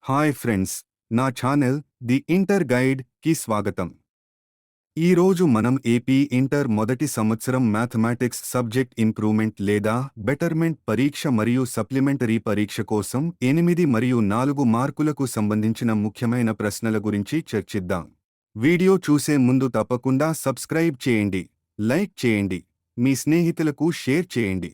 Hi friends, నా channel the inter guide కి స్వాగతం. ఈరోజు మనం ఏపీ ఇంటర్ మొదటి సంవత్సరం మ్యాథమెటిక్స్ సబ్జెక్ట్ ఇంప్రూవ్మెంట్ లేదా బెటర్మెంట్ పరీక్ష మరియు సప్లిమెంటరీ పరీక్ష కోసం 8 మరియు 4 మార్కులకు సంబంధించిన ముఖ్యమైన ప్రశ్నల గురించి చర్చిద్దాం. వీడియో చూసే ముందు తప్పకుండా సబ్స్క్రైబ్ చేయండి, లైక్ చేయండి, మీ స్నేహితులకు షేర్ చేయండి.